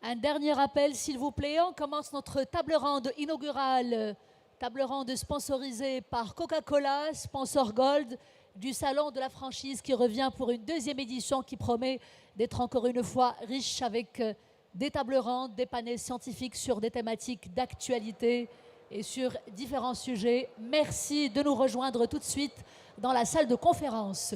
Un dernier rappel, s'il vous plaît. On commence notre table ronde inaugurale, table ronde sponsorisée par Coca-Cola, sponsor Gold du Salon de la franchise qui revient pour une deuxième édition qui promet d'être encore une fois riche avec des tables rondes, des panels scientifiques sur des thématiques d'actualité et sur différents sujets. Merci de nous rejoindre tout de suite dans la salle de conférence.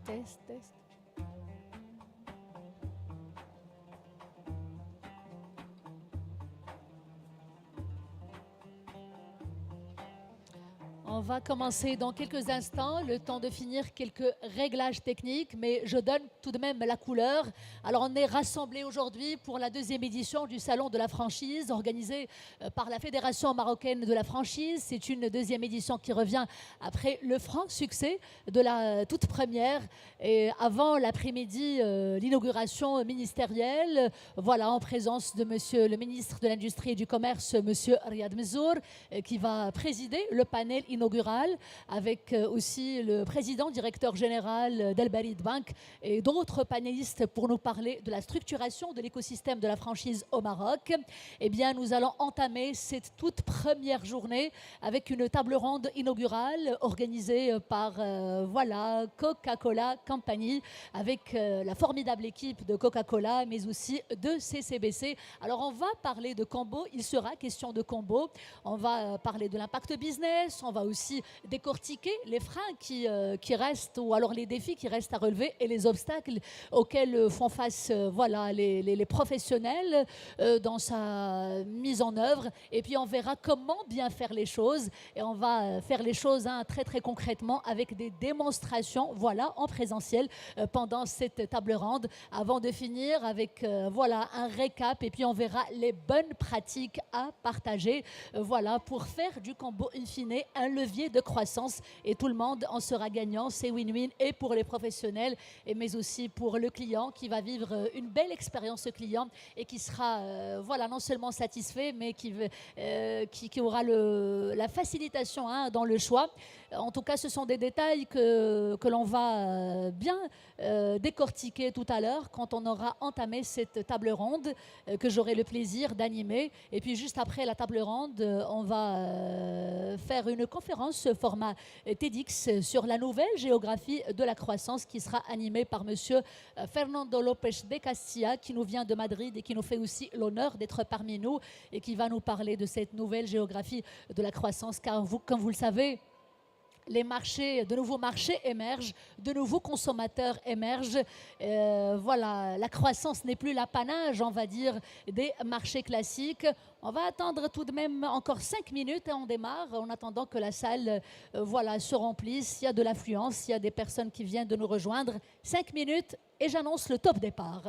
Test, test. On va commencer dans quelques instants, le temps de finir quelques réglages techniques, mais je donne tout de même la couleur. Alors on est rassemblés aujourd'hui pour la deuxième édition du Salon de la franchise organisé par la Fédération marocaine de la franchise. C'est une deuxième édition qui revient après le franc succès de la toute première et avant l'après-midi, l'inauguration ministérielle. Voilà, en présence de monsieur le ministre de l'Industrie et du Commerce, monsieur Riyad Mezzour, qui va présider le panel inaugural avec aussi le président directeur général d'Al-Barid Bank et d'autres panélistes pour nous parler de la structuration de l'écosystème de la franchise au Maroc. Eh bien, nous allons entamer cette toute première journée avec une table ronde inaugurale organisée par voilà, Coca-Cola Company avec la formidable équipe de Coca-Cola mais aussi de CCBC. Alors, on va parler de combo, il sera question de combo. On va parler de l'impact business, on va aussi aussi décortiquer les freins qui restent, ou alors les défis qui restent à relever et les obstacles auxquels font face voilà, les professionnels dans sa mise en œuvre. Et puis on verra comment bien faire les choses. Et on va faire les choses très très concrètement avec des démonstrations voilà, en présentiel pendant cette table ronde, avant de finir avec voilà, un récap. Et puis on verra les bonnes pratiques à partager voilà, pour faire du combo in fine un levier de croissance. Et tout le monde en sera gagnant. C'est win-win et pour les professionnels, mais aussi pour le client qui va vivre une belle expérience client et qui sera voilà, non seulement satisfait, mais qui aura la facilitation dans le choix. En tout cas, ce sont des détails que l'on va bien décortiquer tout à l'heure quand on aura entamé cette table ronde que j'aurai le plaisir d'animer. Et puis juste après la table ronde, on va faire une conférence format TEDx sur la nouvelle géographie de la croissance qui sera animée par monsieur Fernando López de Castilla qui nous vient de Madrid et qui nous fait aussi l'honneur d'être parmi nous et qui va nous parler de cette nouvelle géographie de la croissance, car comme vous le savez, de nouveaux marchés émergent, de nouveaux consommateurs émergent. Voilà, la croissance n'est plus l'apanage, on va dire, des marchés classiques. On va attendre tout de même encore 5 minutes et on démarre en attendant que la salle voilà, se remplisse. S'il y a de l'affluence, s'il y a des personnes qui viennent de nous rejoindre. 5 minutes et j'annonce le top départ.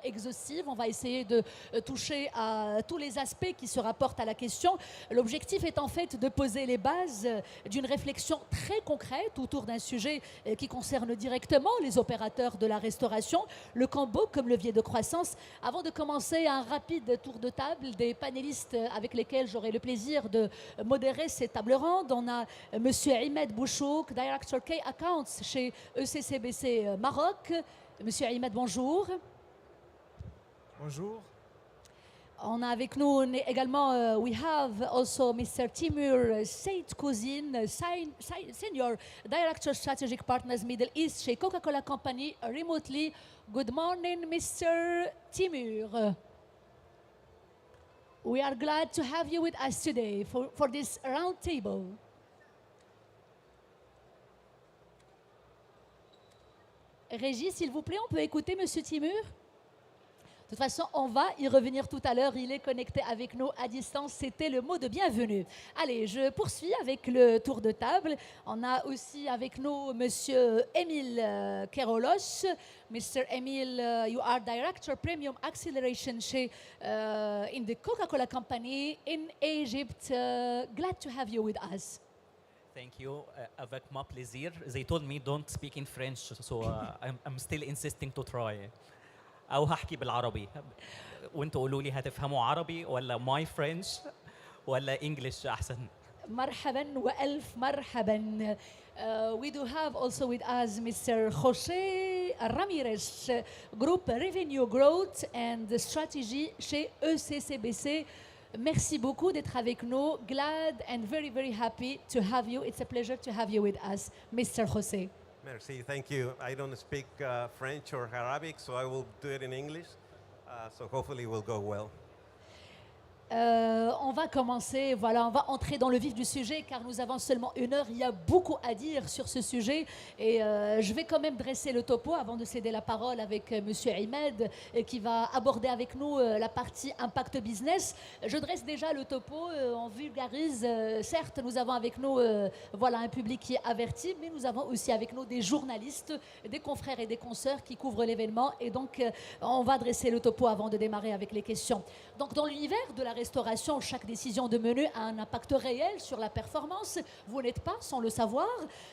exhaustive. On va essayer de toucher à tous les aspects qui se rapportent à la question. L'objectif est en fait de poser les bases d'une réflexion très concrète autour d'un sujet qui concerne directement les opérateurs de la restauration, le combo comme levier de croissance. Avant de commencer un rapide tour de table des panélistes avec lesquels j'aurai le plaisir de modérer ces tables rondes, on a Monsieur Ahmed Bouchouk, Director Key Accounts chez ECCBC Maroc. Monsieur Ahmed, bonjour. Bonjour. On a avec nous également, we have also Mr. Timur Said Kouzin, Senior Director Strategic Partners Middle East chez Coca-Cola Company, remotely. Good morning, Mr. Timur. We are glad to have you with us today for this round table. Régis, s'il vous plaît, on peut écouter Monsieur Timur? De toute façon, on va y revenir tout à l'heure. Il est connecté avec nous à distance. C'était le mot de bienvenue. Allez, je poursuis avec le tour de table. On a aussi avec nous Monsieur Emile Kerolos. Mr. Emile, you are Director Premium Acceleration chez in the Coca-Cola Company in Egypt. Glad to have you with us. Thank you. Avec ma plaisir. They told me don't speak in French, so I'm still insisting to try. أو هحكي بالعربي وانتوا قولوا لي هتفهموا عربي ولا ماي فرنش ولا انجلش احسن. مرحبا والف مرحبا. We do have also with us Mr. José Ramirez, Group Revenue Growth and Strategy chez ECCBC. Merci beaucoup d'être avec nous. Glad and very, very happy to have you. It's a pleasure to have you with us, Mr. José. Merci, thank you. I don't speak French or Arabic, so I will do it in English. So hopefully it will go well. On va commencer, voilà, on va entrer dans le vif du sujet car nous avons seulement 1 heure. Il y a beaucoup à dire sur ce sujet et je vais quand même dresser le topo avant de céder la parole avec Monsieur Ahmed qui va aborder avec nous la partie impact business. Je dresse déjà le topo, on vulgarise. Certes, nous avons avec nous voilà, un public qui est averti, mais nous avons aussi avec nous des journalistes, des confrères et des consoeurs qui couvrent l'événement et donc on va dresser le topo avant de démarrer avec les questions. Donc dans l'univers de la restauration, chaque décision de menu a un impact réel sur la performance. Vous n'êtes pas sans le savoir.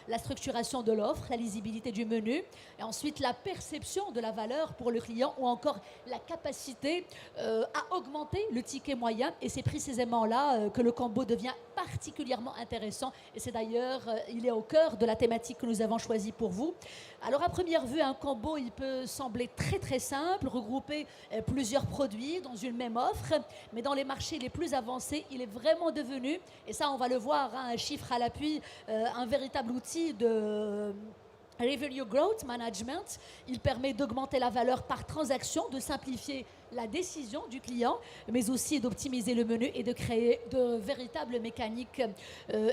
La structuration de l'offre, la lisibilité du menu, et ensuite la perception de la valeur pour le client ou encore la capacité à augmenter le ticket moyen. Et c'est précisément là que le combo devient particulièrement intéressant. Et c'est d'ailleurs, il est au cœur de la thématique que nous avons choisie pour vous. Alors à première vue, un combo, il peut sembler très très simple, regrouper plusieurs produits dans une même offre, mais dans les marchés les plus avancés, il est vraiment devenu, et ça on va le voir, hein, un chiffre à l'appui, un véritable outil de Revenue Growth Management. Il permet d'augmenter la valeur par transaction, de simplifier la décision du client, mais aussi d'optimiser le menu et de créer de véritables mécaniques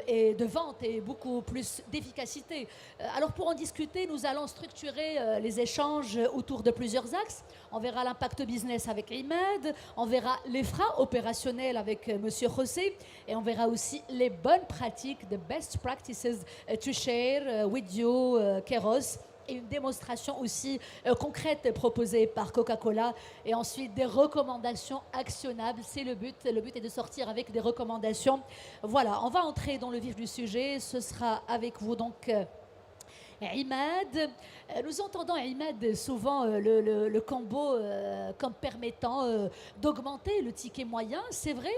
et de vente et beaucoup plus d'efficacité. Alors pour en discuter, nous allons structurer les échanges autour de plusieurs axes. On verra l'impact business avec Ahmed, on verra les freins opérationnels avec Monsieur José et on verra aussi les bonnes pratiques, the best practices to share with you, Keros. Et une démonstration aussi concrète proposée par Coca-Cola et ensuite des recommandations actionnables. C'est le but. Le but est de sortir avec des recommandations. Voilà, on va entrer dans le vif du sujet. Ce sera avec vous donc Ahmed. Nous entendons Ahmed souvent le combo comme permettant d'augmenter le ticket moyen, c'est vrai,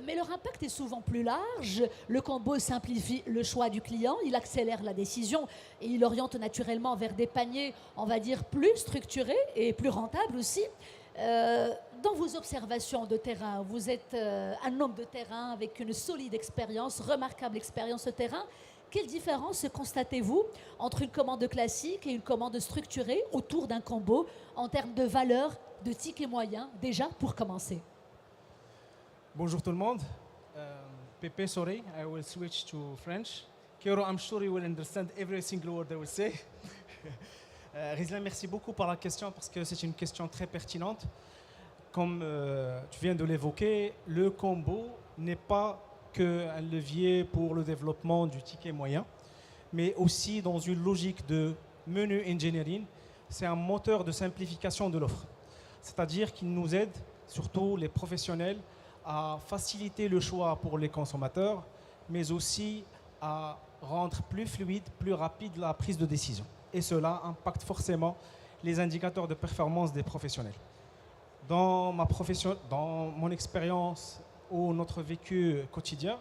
mais leur impact est souvent plus large. Le combo simplifie le choix du client, il accélère la décision et il oriente naturellement vers des paniers, on va dire, plus structurés et plus rentables aussi. Dans vos observations de terrain, vous êtes un homme de terrain avec une solide expérience, remarquable expérience de terrain. Quelle différence constatez-vous entre une commande classique et une commande structurée autour d'un combo en termes de valeur, de ticket moyen, déjà pour commencer? Bonjour tout le monde. Pepe, sorry, I will switch to French. Kero, I'm sure you will understand every single word I will say. Rizlan, merci beaucoup pour la question parce que c'est une question très pertinente. Comme tu viens de l'évoquer, le combo n'est pas qu'un levier pour le développement du ticket moyen, mais aussi dans une logique de menu engineering, c'est un moteur de simplification de l'offre. c'est-à-dire qu'il nous aide, surtout les professionnels, à faciliter le choix pour les consommateurs, mais aussi à rendre plus fluide, plus rapide la prise de décision. Et cela impacte forcément les indicateurs de performance des professionnels. Dans mon expérience ou notre vécu quotidien,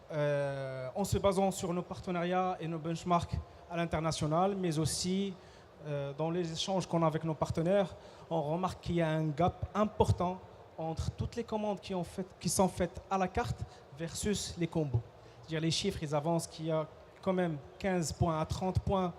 en se basant sur nos partenariats et nos benchmarks à l'international, mais aussi dans les échanges qu'on a avec nos partenaires, on remarque qu'il y a un gap important entre toutes les commandes qui sont faites à la carte versus les combos. C'est-à-dire les chiffres, ils avancent qu'il y a quand même 15 points à 30 points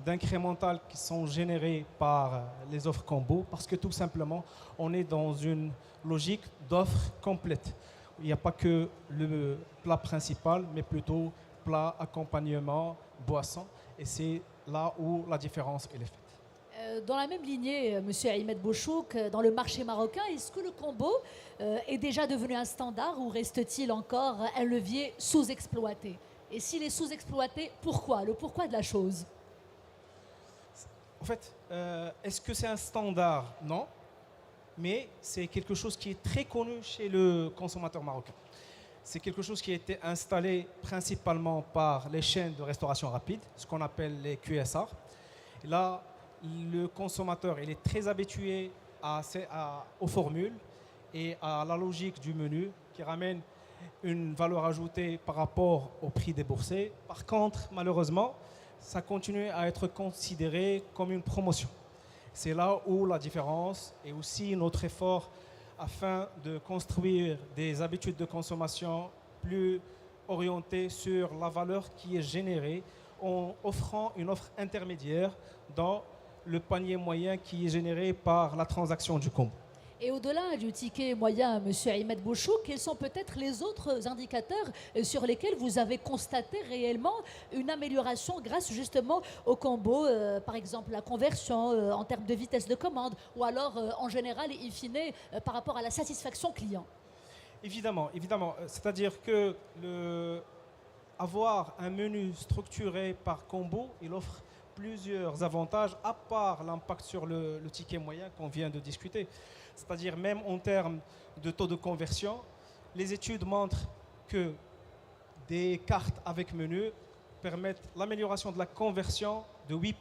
d'incrémental qui sont générés par les offres combos, parce que tout simplement, on est dans une logique d'offre complète. Il n'y a pas que le plat principal, mais plutôt plat, accompagnement, boisson, et c'est là où la différence est faite. Dans la même lignée, Monsieur Ahmed Bouchouk, dans le marché marocain, est-ce que le combo est déjà devenu un standard ou reste-t-il encore un levier sous-exploité? Et s'il est sous-exploité, pourquoi? Le pourquoi de la chose? En fait, est-ce que c'est un standard? Non, mais c'est quelque chose qui est très connu chez le consommateur marocain. C'est quelque chose qui a été installé principalement par les chaînes de restauration rapide, ce qu'on appelle les QSR. Et là, le consommateur il est très habitué aux formules et à la logique du menu qui ramène une valeur ajoutée par rapport au prix déboursé. Par contre, malheureusement, ça continue à être considéré comme une promotion. C'est là où la différence et aussi notre effort afin de construire des habitudes de consommation plus orientées sur la valeur qui est générée en offrant une offre intermédiaire dans le panier moyen qui est généré par la transaction du combo. Et au-delà du ticket moyen, Monsieur Ahmed Bouchouk, quels sont peut-être les autres indicateurs sur lesquels vous avez constaté réellement une amélioration grâce justement au combo, par exemple la conversion en termes de vitesse de commande, ou alors en général, in fine, par rapport à la satisfaction client? Évidemment. C'est-à-dire que avoir un menu structuré par combo, il offre plusieurs avantages, à part l'impact sur le ticket moyen qu'on vient de discuter. C'est-à-dire même en termes de taux de conversion, les études montrent que des cartes avec menu permettent l'amélioration de la conversion de 8%,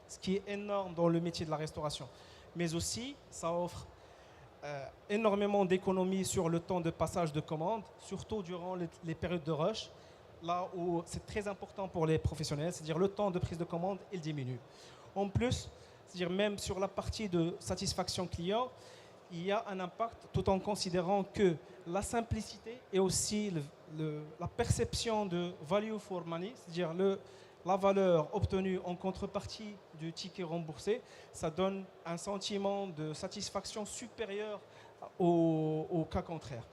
ce qui est énorme dans le métier de la restauration. Mais aussi, ça offre énormément d'économies sur le temps de passage de commande, surtout durant les périodes de rush, là où c'est très important pour les professionnels, c'est-à-dire le temps de prise de commande, il diminue. En plus, c'est-à-dire même sur la partie de satisfaction client, il y a un impact tout en considérant que la simplicité et aussi la perception de value for money, c'est-à-dire la valeur obtenue en contrepartie du ticket remboursé, ça donne un sentiment de satisfaction supérieur au cas contraire.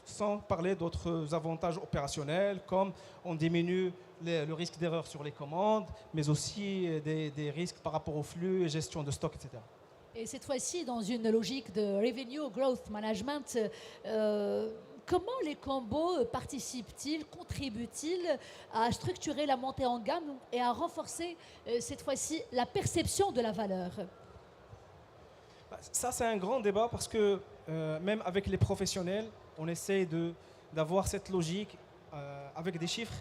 Sans parler d'autres avantages opérationnels comme on diminue le risque d'erreur sur les commandes, mais aussi des risques par rapport au flux et gestion de stock, etc. Et cette fois-ci, dans une logique de Revenue Growth Management, comment les combos participent-ils, contribuent-ils à structurer la montée en gamme et à renforcer cette fois-ci la perception de la valeur? Ça, c'est un grand débat parce que même avec les professionnels, on essaie d'avoir cette logique avec des chiffres.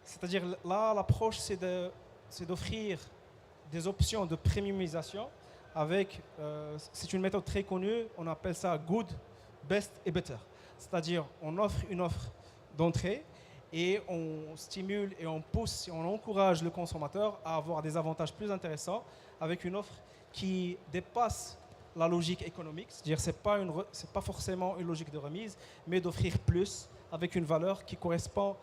C'est-à-dire là, l'approche, c'est d'offrir des options de premiumisation avec, c'est une méthode très connue, on appelle ça good, best et better. C'est-à-dire on offre une offre d'entrée et on stimule et on pousse et on encourage le consommateur à avoir des avantages plus intéressants avec une offre qui dépasse la logique économique, c'est-à-dire c'est pas forcément une logique de remise, mais d'offrir plus avec une valeur qui correspond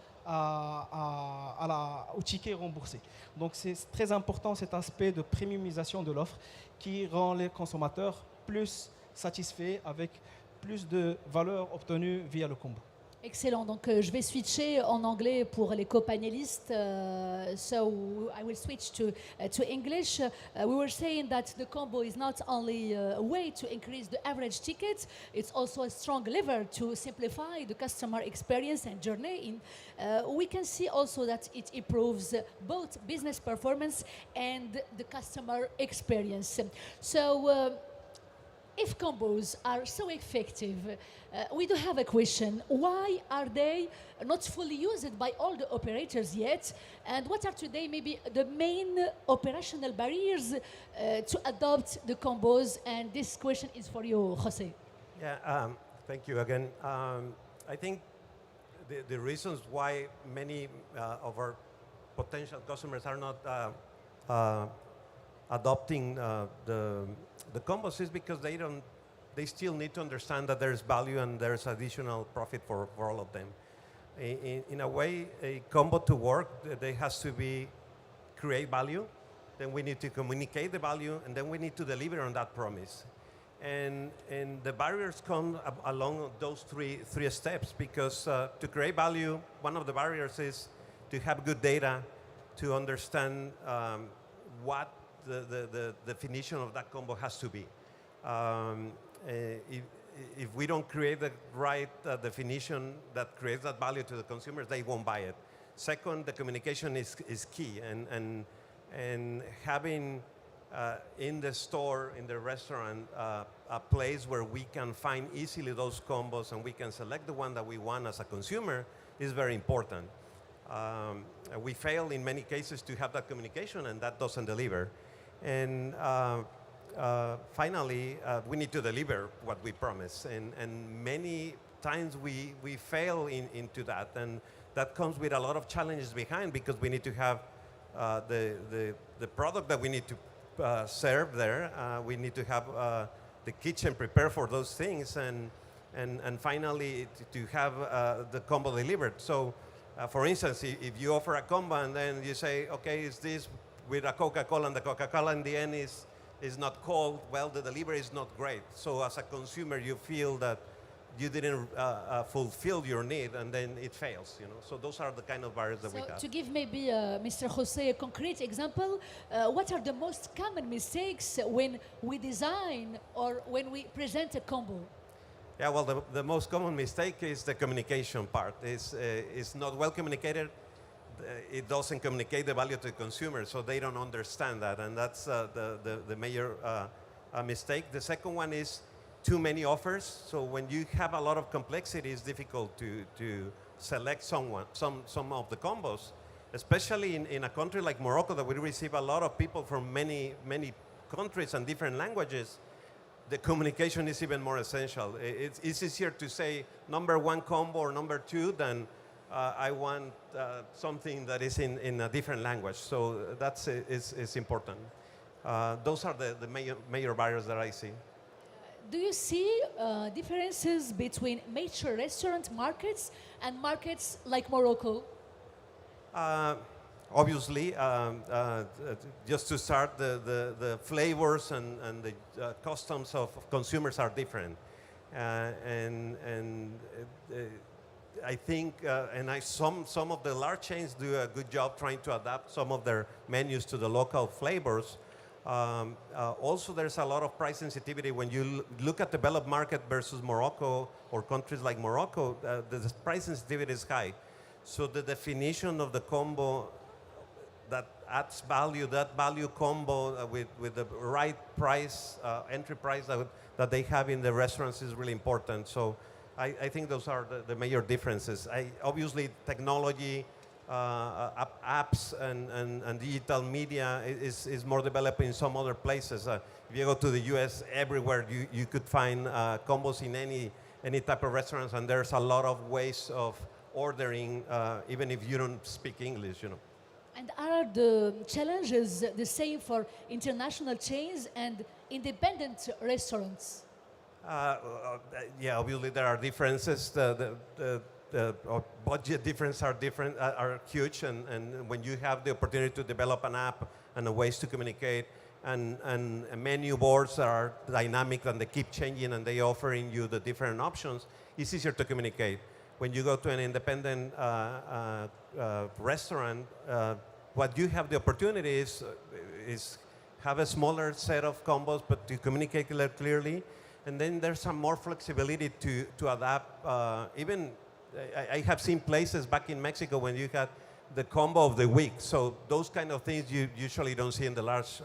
au ticket remboursé. Donc c'est très important cet aspect de premiumisation de l'offre qui rend les consommateurs plus satisfaits avec plus de valeur obtenue via le combo. Excellent. Donc, je vais switcher en anglais pour les co-panélistes. So I will switch to English. We were saying that the combo is not only a way to increase the average ticket, it's also a strong lever to simplify the customer experience and journey. We can see also that it improves both business performance and the customer experience. So if combos are so effective, we do have a question. Why are they not fully used by all the operators yet? And what are today maybe the main operational barriers to adopt the combos? And this question is for you, Jose. Yeah, thank you again. I think the reasons why many of our potential customers are not adopting the combos is because they still need to understand that there's value and there's additional profit for all of them. In a way, a combo to work, there has to create value, then we need to communicate the value, and then we need to deliver on that promise. And the barriers come along those three steps, because to create value, one of the barriers is to have good data to understand what the definition of that combo has to be. If we don't create the right definition that creates that value to the consumers, they won't buy it. Second, the communication is key, and having in the store, in the restaurant, a place where we can find easily those combos and we can select the one that we want as a consumer is very important. We fail in many cases to have that communication, and that doesn't deliver. And finally, we need to deliver what we promise. And many times we fail into that. And that comes with a lot of challenges behind, because we need to have the product that we need to serve there. We need to have the kitchen prepared for those things. And finally, to have the combo delivered. So, for instance, if you offer a combo and then you say, okay, is this with a Coca-Cola, and the Coca-Cola in the end is not cold, well, the delivery is not great. So as a consumer, you feel that you didn't fulfill your need, and then it fails, you know. So those are the kind of barriers that we have. To give maybe Mr. Jose a concrete example, what are the most common mistakes when we design or when we present a combo? Yeah, well, the most common mistake is the communication part. It's not well communicated. It doesn't communicate the value to the consumer, so they don't understand that, and that's the major mistake. The second one is too many offers. So when you have a lot of complexity, it's difficult to select some of the combos, especially in a country like Morocco, that we receive a lot of people from many countries and different languages. The communication is even more essential. It's easier to say number one combo or number two than I want something that is in a different language. So that's is important. Those are the major barriers that I see. Do you see differences between major restaurant markets and markets like Morocco? Obviously, just to start, the flavors and the customs of consumers are different. I think, some of the large chains do a good job trying to adapt some of their menus to the local flavors. Also, there's a lot of price sensitivity when you look at developed market versus Morocco or countries like Morocco. The price sensitivity is high. So the definition of the combo that adds value, that value combo with the right price, entry price that they have in the restaurants is really important. So I think those are the major differences. Obviously, technology, apps and digital media is more developed in some other places. If you go to the US, everywhere you could find combos in any type of restaurants, and there's a lot of ways of ordering, even if you don't speak English, you know. And are the challenges the same for international chains and independent restaurants? Yeah, obviously there are differences. The budget differences are huge, and when you have the opportunity to develop an app and ways to communicate, and menu boards that are dynamic and they keep changing and they offering you the different options, it's easier to communicate. When you go to an independent restaurant, what you have the opportunity is have a smaller set of combos, but to communicate clearly. And then there's some more flexibility to adapt. Even I have seen places back in Mexico when you had the combo of the week. So those kind of things you usually don't see in the large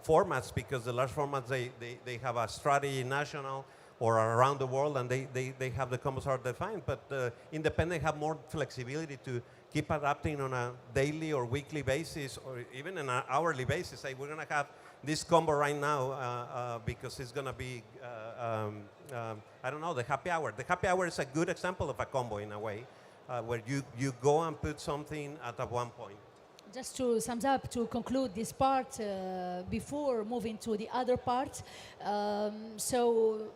formats, because the large formats, they have a strategy national or around the world, and they have the combos are defined. But independent have more flexibility to keep adapting on a daily or weekly basis, or even on an hourly basis. Say, we're going to have this combo right now because it's going to be, I don't know, the happy hour. The happy hour is a good example of a combo in a way, where you go and put something at one point. Just to sum up, to conclude this part before moving to the other part, so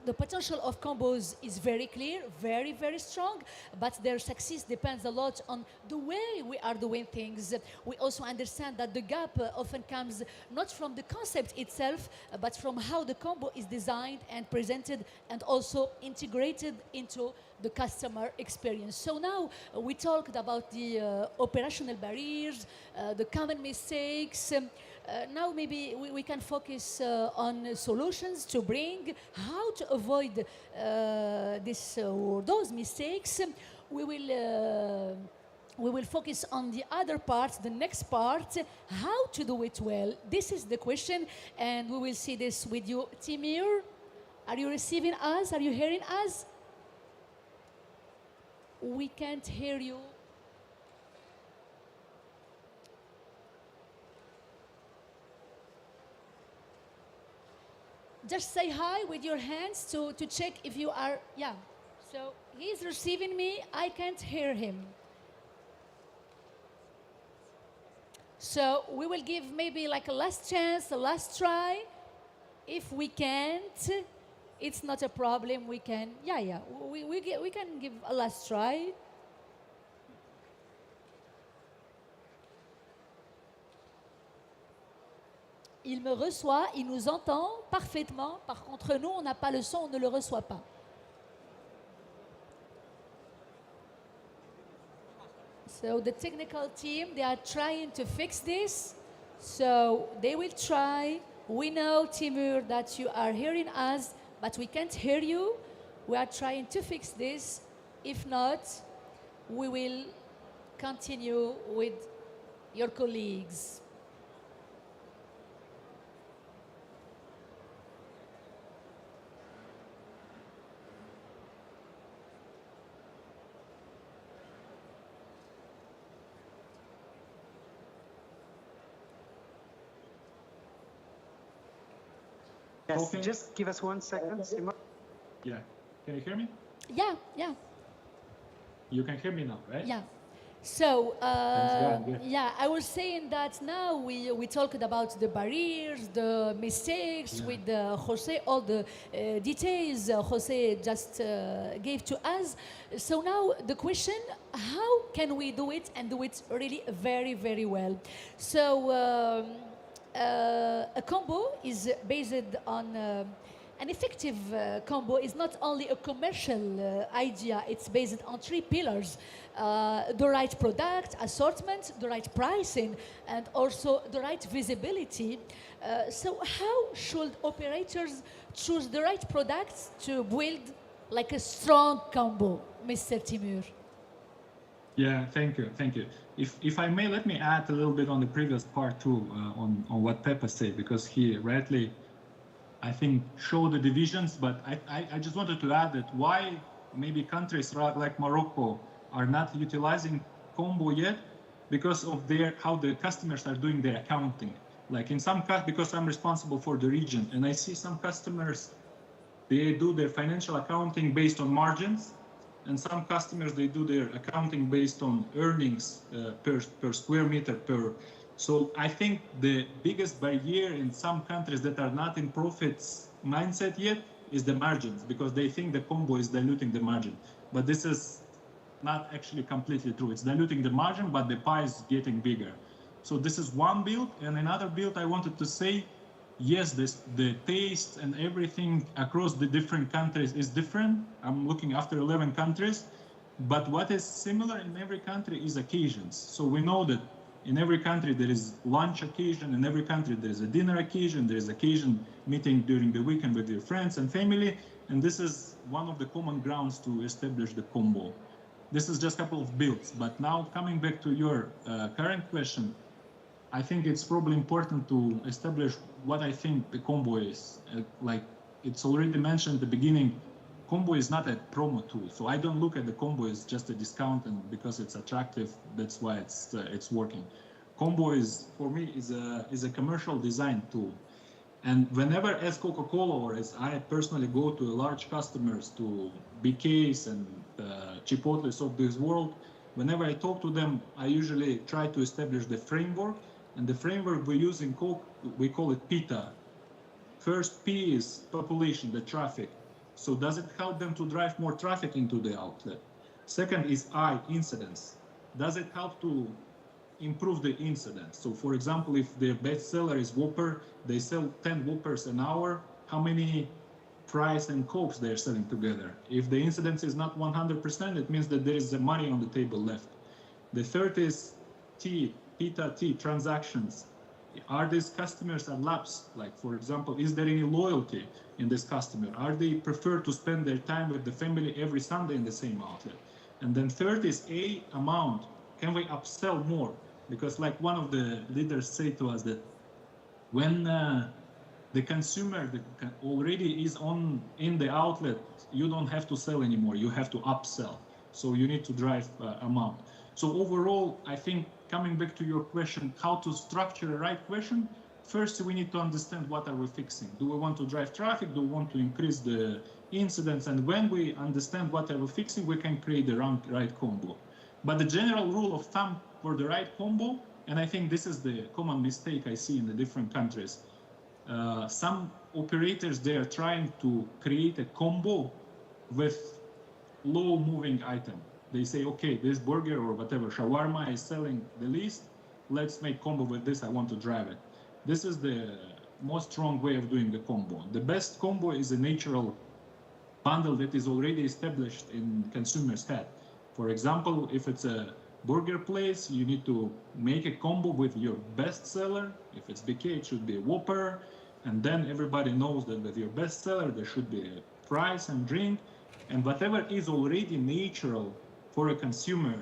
the potential of combos is very clear, very, very strong, but their success depends a lot on the way we are doing things. We also understand that the gap often comes not from the concept itself, but from how the combo is designed and presented and also integrated into the customer experience. So now we talked about the operational barriers, the common mistakes. Now maybe we can focus on solutions to bring how to avoid those mistakes. We will focus on the other part, the next part, how to do it well. This is the question, and we will see this with you. Timur, are you receiving us? Are you hearing us? We can't hear you. Just say hi with your hands to check if you are, yeah. So he's receiving me, I can't hear him. So we will give maybe like a last chance, a last try. If we can't, it's not a problem, we can, we can give a last try. Il me reçoit, il nous entend parfaitement. Par contre, nous, on n'a pas le son, on ne le reçoit pas. So the technical team, they are trying to fix this. So they will try. We know, Timur, that you are hearing us, but we can't hear you. We are trying to fix this. If not, we will continue with your colleagues. Yes, Okay. just give us 1 second. Yeah. Can you hear me? Yeah. You can hear me now, right? Yeah. So, God, yeah. yeah, I was saying that now we talked about the barriers, the mistakes with Jose, all the details Jose just gave to us. So now the question, how can we do it and do it really very, very well? So a combo is based on an effective combo is not only a commercial idea, it's based on 3 pillars. The right product, assortment, the right pricing, and also the right visibility. So how should operators choose the right products to build like a strong combo, Mr. Timur? Yeah, thank you. If I may, let me add a little bit on the previous part too, on what Pepe said, because he rightly, I think, showed the divisions, but I just wanted to add that why maybe countries like Morocco are not utilizing combo yet, because of how the customers are doing their accounting. Like in some because I'm responsible for the region, and I see some customers, they do their financial accounting based on margins, and some customers, they do their accounting based on earnings per square meter So I think the biggest barrier in some countries that are not in profits mindset yet is the margins, because they think the combo is diluting the margin. But this is not actually completely true. It's diluting the margin, but the pie is getting bigger. So this is one build, and another build I wanted to say, yes, the taste and everything across the different countries is different. I'm looking after 11 countries, but what is similar in every country is occasions. So we know that in every country there is lunch occasion, in every country there is a dinner occasion, there is occasion meeting during the weekend with your friends and family, and this is one of the common grounds to establish the combo. this is just a couple of builds. But now coming back to your current question, I think it's probably important to establish what I think the combo is. Like it's already mentioned at the beginning, combo is not a promo tool. So I don't look at the combo as just a discount, and because it's attractive, that's why it's working. Combo is, for me, is a commercial design tool. And whenever as Coca-Cola or as I personally go to large customers, to BKs and Chipotles of this world, whenever I talk to them, I usually try to establish the framework. And the framework we use in Coke, we call it PITA. First P is population, the traffic. So does it help them to drive more traffic into the outlet? Second is I, incidence. Does it help to improve the incidence? So for example, if their best seller is Whopper, they sell 10 Whoppers an hour, how many fries and Cokes they're selling together? If the incidence is not 100%, it means that there is money on the table left. The third is T, PITA T, transactions. Are these customers at lapse? Like, for example, is there any loyalty in this customer? Are they prefer to spend their time with the family every Sunday in the same outlet? And then third is A, amount. Can we upsell more? Because like one of the leaders say to us that when the consumer already is in the outlet, you don't have to sell anymore, you have to upsell. So you need to drive amount. So overall, I think coming back to your question, how to structure the right question, first we need to understand what are we fixing. Do we want to drive traffic? Do we want to increase the incidence? And when we understand what are we fixing, we can create the right combo. But the general rule of thumb for the right combo, and I think this is the common mistake I see in the different countries, some operators, they are trying to create a combo with low moving item. They say, okay, this burger or whatever, shawarma is selling the least, let's make combo with this, I want to drive it. This is the most strong way of doing the combo. The best combo is a natural bundle that is already established in consumer's head. For example, if it's a burger place, you need to make a combo with your best seller. If it's BK, it should be a Whopper. And then everybody knows that with your best seller, there should be a fries and drink. And whatever is already natural for a consumer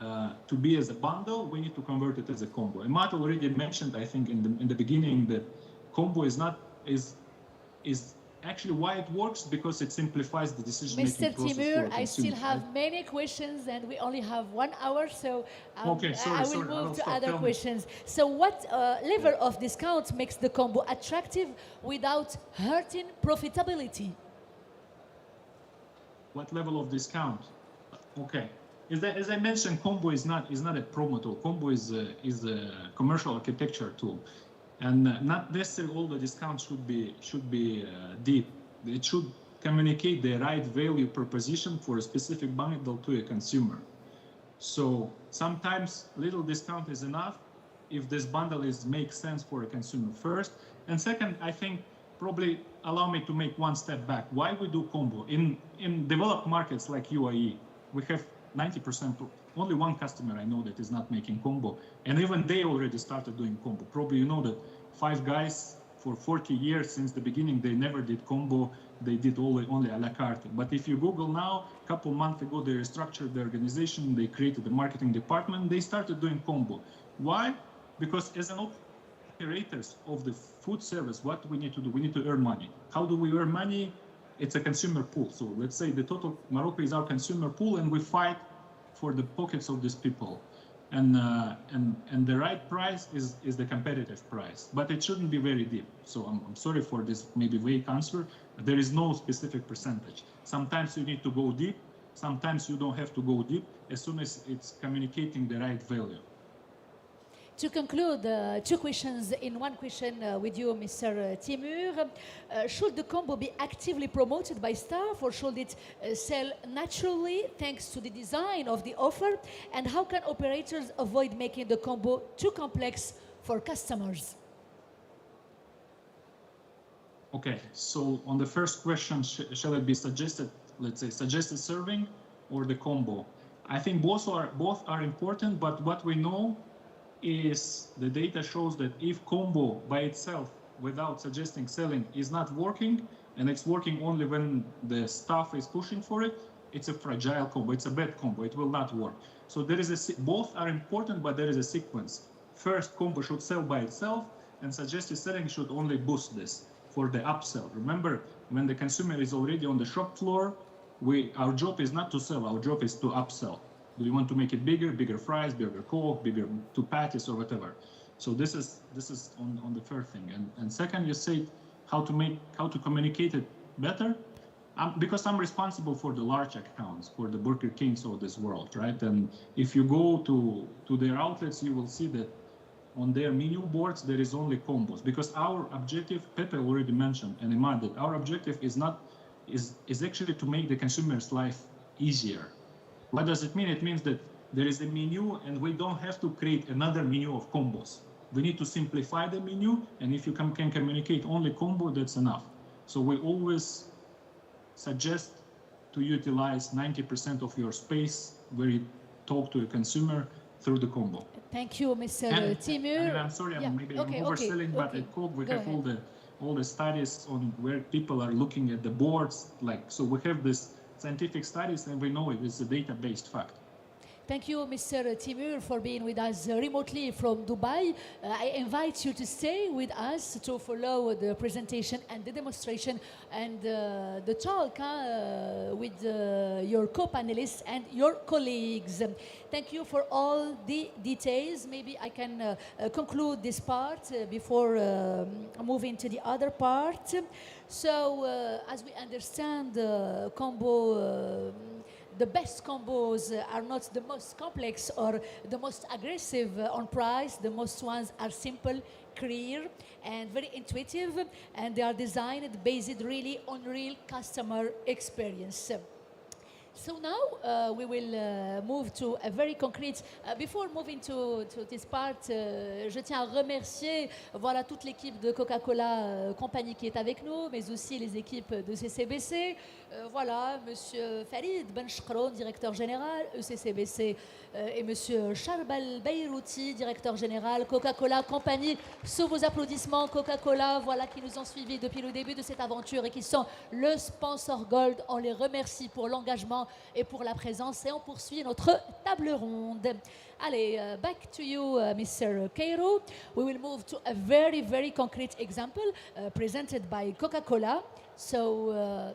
to be as a bundle, we need to convert it as a combo. And Matt already mentioned, I think, in the beginning, that combo is actually why it works, because it simplifies the decision-making process. Mr. Timur, for I still consumers. have many questions and we only have 1 hour, so Okay, sorry, I will move to stop. other Tell me. questions. So what level of discount makes the combo attractive without hurting profitability? What level of discount? Okay. As I mentioned, combo is not a promo tool. Combo is a commercial architecture tool. And not necessarily all the discounts should be deep. It should communicate the right value proposition for a specific bundle to a consumer. So sometimes little discount is enough if this bundle makes sense for a consumer first. And second, I think probably allow me to make one step back. Why we do combo? In developed markets like UAE, we have 90%, only one customer I know that is not making combo. And even they already started doing combo. Probably you know that Five Guys, for 40 years since the beginning, they never did combo. They did only a la carte. But if you Google now, a couple months ago, they restructured the organization. They created the marketing department. They started doing combo. Why? Because as an operators of the food service, what we need to do, we need to earn money. How do we earn money? It's a consumer pool. So let's say the total Morocco is our consumer pool, and we fight for the pockets of these people. And the right price is the competitive price, but it shouldn't be very deep. So I'm sorry for this maybe vague answer. There is no specific percentage. Sometimes you need to go deep. Sometimes you don't have to go deep as soon as it's communicating the right value. To conclude, two questions in one question with you, Mr. Timur. Should the combo be actively promoted by staff, or should it sell naturally thanks to the design of the offer? And how can operators avoid making the combo too complex for customers? Okay, so on the first question, shall it be suggested, let's say, suggested serving or the combo? I think both are important, but what we know is the data shows that if combo by itself without suggesting selling is not working, and it's working only when the staff is pushing for it, it's a fragile combo, it's a bad combo, it will not work. So there is both are important, but there is a sequence. First, combo should sell by itself, and suggested selling should only boost this for the upsell. Remember, when the consumer is already on the shop floor, our job is not to sell, our job is to upsell. Do you want to make it bigger fries, bigger Coke, bigger two patties or whatever? So this is on the first thing. And second, you say how to communicate it better. Because I'm responsible for the large accounts, for the Burger Kings of this world, right? And if you go to their outlets, you will see that on their menu boards, there is only combos. Because our objective, Pepe already mentioned, and Imad, that our objective is actually to make the consumer's life easier. What does it mean? It means that there is a menu and we don't have to create another menu of combos. We need to simplify the menu, and if you can communicate only combo, that's enough. So we always suggest to utilize 90% of your space where you talk to a consumer through the combo. Thank you, Mr. Timur. And I'm sorry, I'm overselling, but at Coke we have all the studies on where people are looking at the boards, so we have this scientific studies and we know it is a data-based fact. Thank you, Mr. Timur, for being with us remotely from Dubai. I invite you to stay with us to follow the presentation and the demonstration and the talk with your co-panelists and your colleagues. Thank you for all the details. Maybe I can conclude this part before moving to the other part. So, as we understand, the best combos are not the most complex or the most aggressive on price. The most ones are simple, clear, and very intuitive, and they are designed based really on real customer experience. So now we will move to a very concrete. Before moving to this part, je tiens à remercier toute l'équipe de Coca-Cola compagnie qui est avec nous, mais aussi les équipes de CCBC. Monsieur Farid Benchkroun, directeur général ECCBC, et Monsieur Charbal Beirouti, directeur général Coca-Cola compagnie. Sous vos applaudissements, Coca-Cola, qui nous ont suivis depuis le début de cette aventure et qui sont le sponsor Gold. On les remercie pour l'engagement et pour la présence, et on poursuit notre table ronde. Allez, back to you, Mr. Cairo. We will move to a very, very concrete example presented by Coca-Cola. So,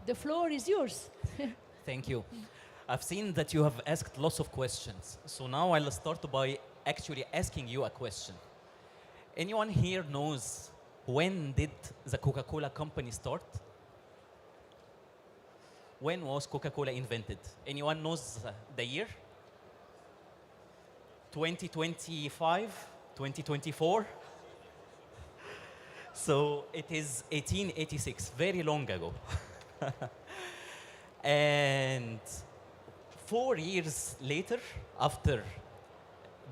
the floor is yours. Thank you. I've seen that you have asked lots of questions. So now I'll start by actually asking you a question. Anyone here knows when did the Coca-Cola company start? When was Coca-Cola invented? Anyone knows the year? 2025? 2024? So it is 1886, very long ago. And 4 years later, after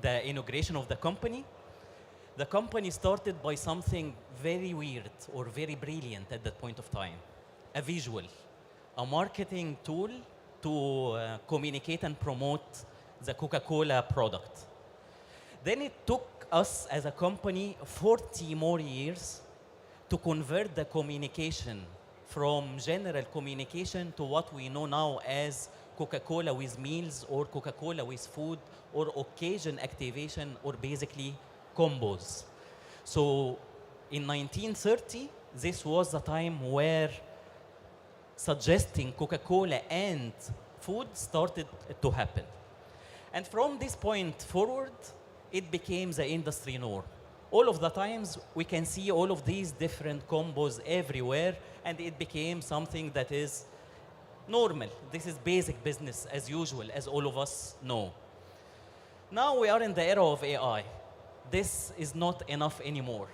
the inauguration of the company started by something very weird or very brilliant at that point of time, a visual. A marketing tool to communicate and promote the Coca-Cola product. Then it took us as a company 40 more years to convert the communication from general communication to what we know now as Coca-Cola with meals or Coca-Cola with food or occasion activation or basically combos. So in 1930, this was the time where suggesting Coca-Cola and food started to happen. And from this point forward, it became the industry norm. All of the times, we can see all of these different combos everywhere, and it became something that is normal. This is basic business as usual, as all of us know. Now we are in the era of AI. This is not enough anymore.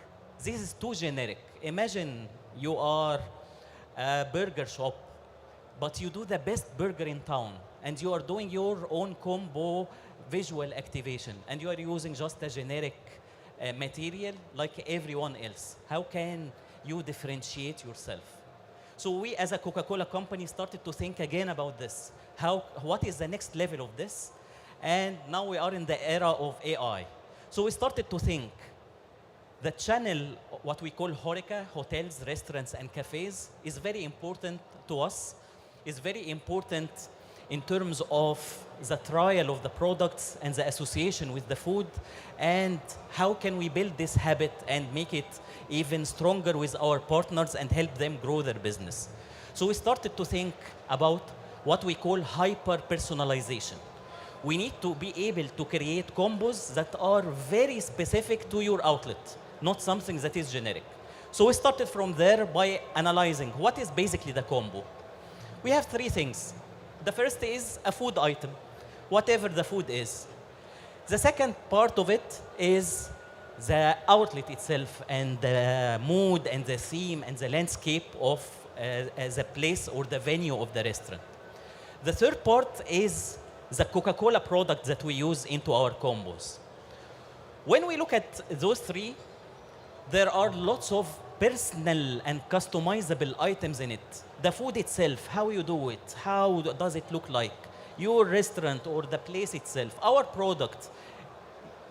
This is too generic. Imagine you are a burger shop, but you do the best burger in town, and you are doing your own combo visual activation, and you are using just a generic material like everyone else. How can you differentiate yourself? So we as a Coca-Cola company started to think again about this. What is the next level of this? And now we are in the era of AI. So we started to think the channel, what we call HoReCa, hotels, restaurants, and cafes, is very important to us is very important in terms of the trial of the products and the association with the food, and how can we build this habit and make it even stronger with our partners and help them grow their business. So we started to think about what we call hyper-personalization. We need to be able to create combos that are very specific to your outlet, not something that is generic. So we started from there by analyzing what is basically the combo. We have three things. The first is a food item, whatever the food is. The second part of it is the outlet itself and the mood and the theme and the landscape of the place or the venue of the restaurant. The third part is the Coca-Cola product that we use into our combos. When we look at those three, there are lots of personal and customizable items in it. The food itself, how you do it, how does it look like, your restaurant or the place itself, our product.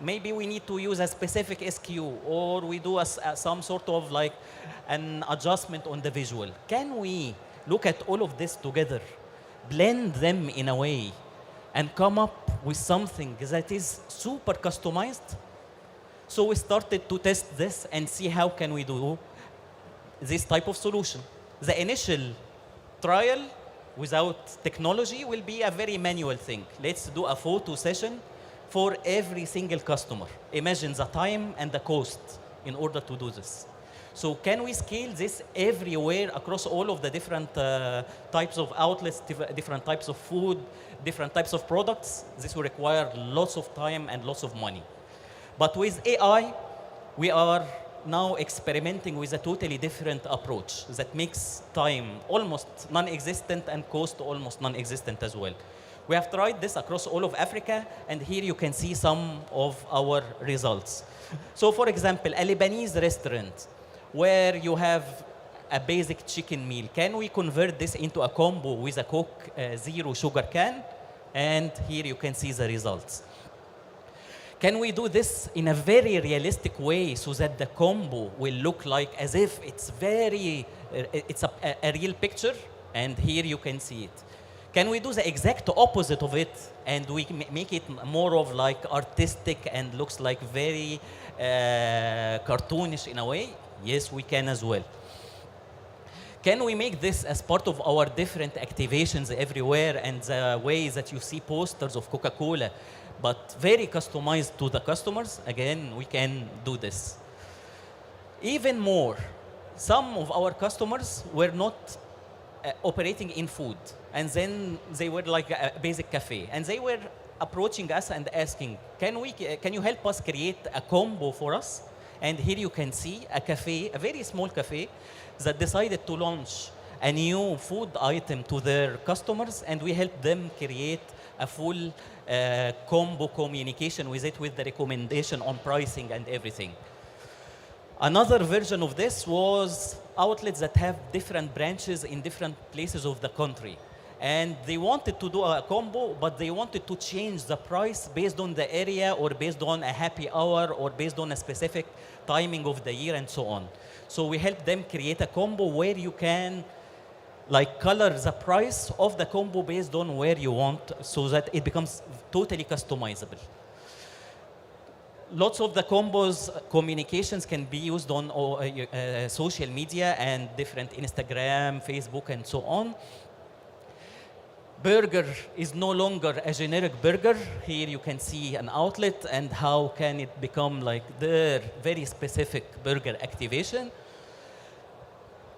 Maybe we need to use a specific SKU, or we do some sort of like an adjustment on the visual. Can we look at all of this together, blend them in a way, and come up with something that is super customized? So we started to test this and see how can we do this type of solution. The initial trial without technology will be a very manual thing. Let's do a photo session for every single customer. Imagine the time and the cost in order to do this. So can we scale this everywhere across all of the different types of outlets, different types of food, different types of products? This will require lots of time and lots of money. But with AI, we are now experimenting with a totally different approach that makes time almost non-existent and cost almost non-existent as well. We have tried this across all of Africa, and here you can see some of our results. So for example, a Lebanese restaurant where you have a basic chicken meal, can we convert this into a combo with a Coke Zero sugar can? And here you can see the results. Can we do this in a very realistic way so that the combo will look like as if it's a real picture? And here you can see it. Can we do the exact opposite of it and we make it more of like artistic and looks like very cartoonish in a way? Yes, we can as well. Can we make this as part of our different activations everywhere and the way that you see posters of Coca-Cola, but very customized to the customers? Again, we can do this. Even more, some of our customers were not operating in food, and then they were like a basic cafe, and they were approaching us and asking, can you help us create a combo for us? And here you can see a cafe, a very small cafe, that decided to launch a new food item to their customers, and we helped them create a full combo communication with it, with the recommendation on pricing and everything. Another version of this was outlets that have different branches in different places of the country. And they wanted to do a combo, but they wanted to change the price based on the area or based on a happy hour or based on a specific timing of the year and so on. So we helped them create a combo where you can like color the price of the combo based on where you want so that it becomes totally customizable. Lots of the combos communications can be used on social media and different Instagram, Facebook, and so on. Burger is no longer a generic burger. Here you can see an outlet and how can it become like their very specific burger activation.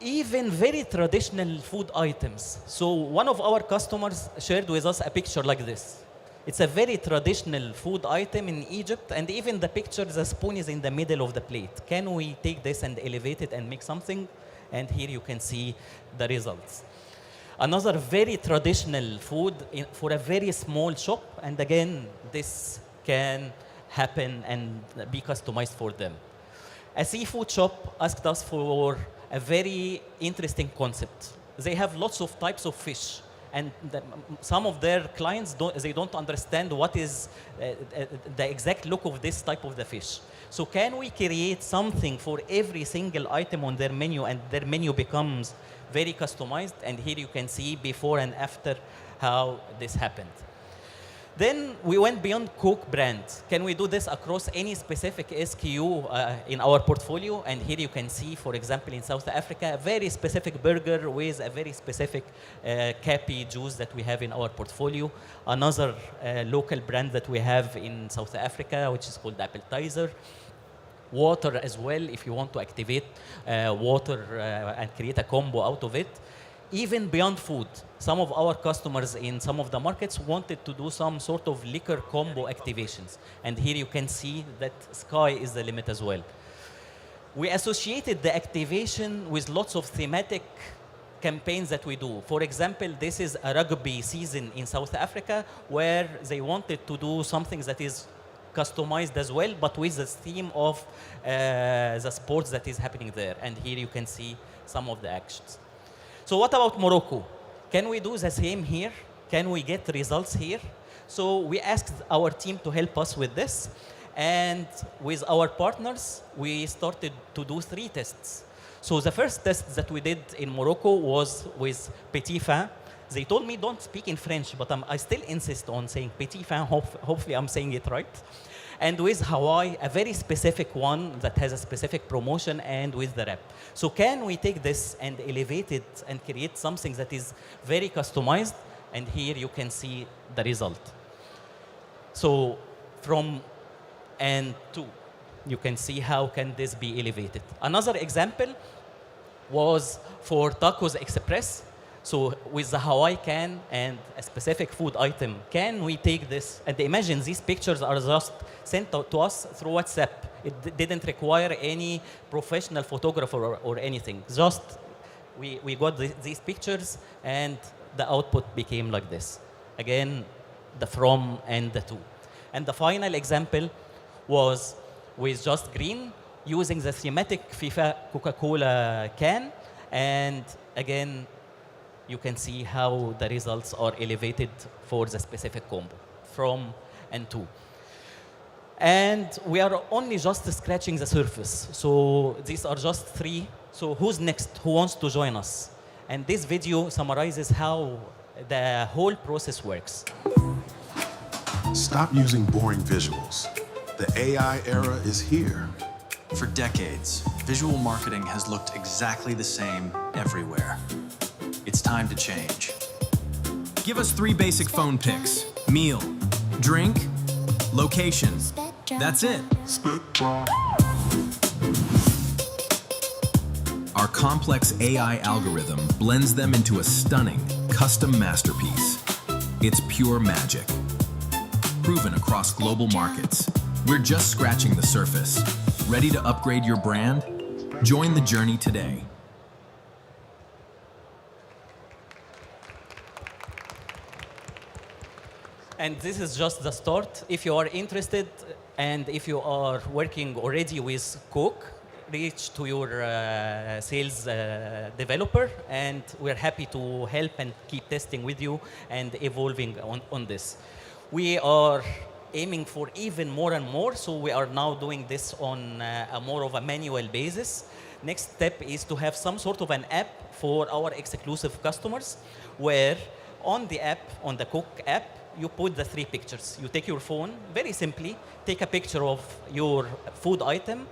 Even very traditional food items. So one of our customers shared with us a picture like this. It's a very traditional food item in Egypt, and even the picture, the spoon is in the middle of the plate. Can we take this and elevate it and make something? And here you can see the results. Another very traditional food for a very small shop, and again, this can happen and be customized for them. A seafood shop asked us for a very interesting concept. They have lots of types of fish, and some of their clients don't understand what is the exact look of this type of the fish. So can we create something for every single item on their menu, and their menu becomes very customized? And here you can see before and after how this happened. Then we went beyond Coke brand. Can we do this across any specific SKU in our portfolio? And here you can see, for example, in South Africa, a very specific burger with a very specific Cappy juice that we have in our portfolio. Another local brand that we have in South Africa, which is called Appetizer. Water as well, if you want to activate water and create a combo out of it. Even beyond food, some of our customers in some of the markets wanted to do some sort of liquor combo activations. And here you can see that sky is the limit as well. We associated the activation with lots of thematic campaigns that we do. For example, this is a rugby season in South Africa where they wanted to do something that is customized as well, but with the theme of the sports that is happening there. And here you can see some of the actions. So what about Morocco? Can we do the same here? Can we get results here? So we asked our team to help us with this. And with our partners, we started to do 3 tests. So the first test that we did in Morocco was with Petit Fin. They told me don't speak in French, but I still insist on saying Petit Fin. Hopefully I'm saying it right. And with Hawaii, a very specific one that has a specific promotion, and with the wrap. So can we take this and elevate it and create something that is very customized? And here you can see the result. So from and to, you can see how can this be elevated. Another example was for Tacos Express. So with the Hawaii can and a specific food item, can we take this? And imagine these pictures are just sent to us through WhatsApp. It didn't require any professional photographer or anything. Just we got these pictures and the output became like this. Again, the from and the to. And the final example was with Just Green, using the thematic FIFA Coca-Cola can. And again, you can see how the results are elevated for the specific combo, from and to. And we are only just scratching the surface. So these are just 3. So who's next? Who wants to join us? And this video summarizes how the whole process works. Stop using boring visuals. The AI era is here. For decades, visual marketing has looked exactly the same everywhere. It's time to change. Give us 3 basic phone picks: meal, drink, location. That's it. Our complex AI algorithm blends them into a stunning, custom masterpiece. It's pure magic. Proven across global markets. We're just scratching the surface. Ready to upgrade your brand? Join the journey today. And this is just the start. If you are interested and if you are working already with Coke, reach to your sales developer, and we're happy to help and keep testing with you and evolving on this. We are aiming for even more and more, so we are now doing this on a more of a manual basis. Next step is to have some sort of an app for our exclusive customers, where on the app, on the Coke app, you put the 3 pictures. You take your phone, very simply, take a picture of your food item,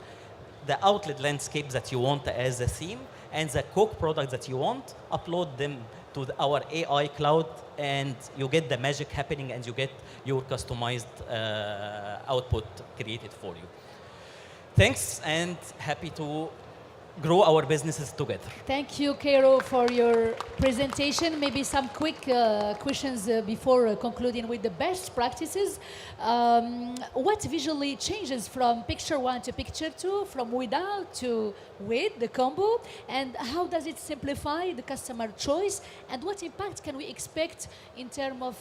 the outlet landscape that you want as a theme, and the Coke product that you want, upload them to our AI cloud, and you get the magic happening, and you get your customized output created for you. Thanks, and happy to grow our businesses together. Thank you, Cairo, for your presentation. Maybe some quick questions before concluding with the best practices. What visually changes from picture 1 to picture 2, from without to with the combo? And how does it simplify the customer choice? And what impact can we expect in terms of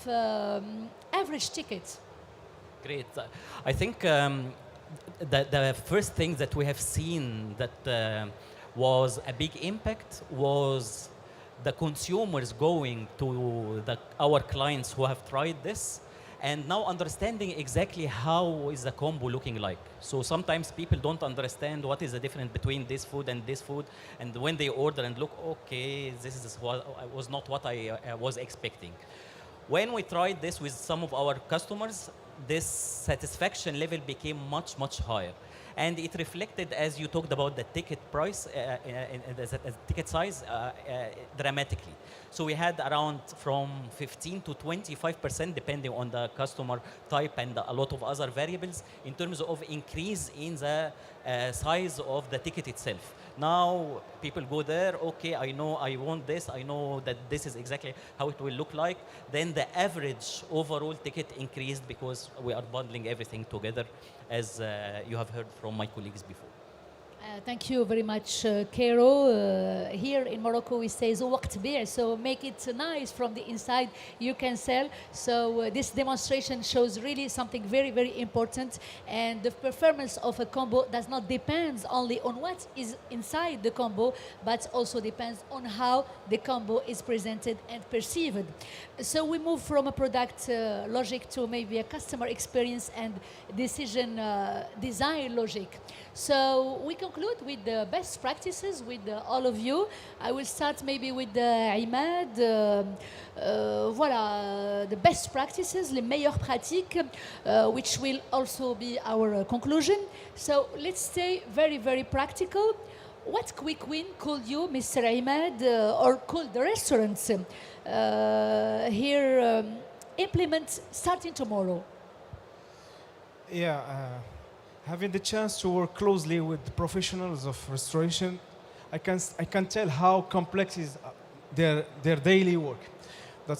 average ticket? Great. I think the first thing that we have seen that was a big impact was the consumers going to our clients who have tried this And now understanding exactly how is the combo looking like. So sometimes people don't understand what is the difference between this food and this food. And when they order and look, okay, this is what was not what I was expecting. When we tried this with some of our customers, this satisfaction level became much, much higher. And it reflected, as you talked about, the ticket price, the ticket size dramatically. So we had around from 15 to 25%, depending on the customer type and a lot of other variables, in terms of increase in the size of the ticket itself. Now people go there, okay, I know I want this, I know that this is exactly how it will look like. Then the average overall ticket increased because we are bundling everything together, as you have heard from my colleagues before. Thank you very much, Cairo. Here in Morocco, we say "زوقت بيع," so make it nice from the inside. You can sell. So this demonstration shows really something very, very important. And the performance of a combo does not depend only on what is inside the combo, but also depends on how the combo is presented and perceived. So we move from a product logic to maybe a customer experience and decision design logic. So we conclude with the best practices with all of you. I will start maybe with Imad. Voilà, the best practices, les meilleures pratiques, which will also be our conclusion. So let's stay very, very practical. What quick win could you, Mr. Imad, or could the restaurants here implement starting tomorrow? Yeah. Having the chance to work closely with the professionals of restoration, I can tell how complex is their daily work.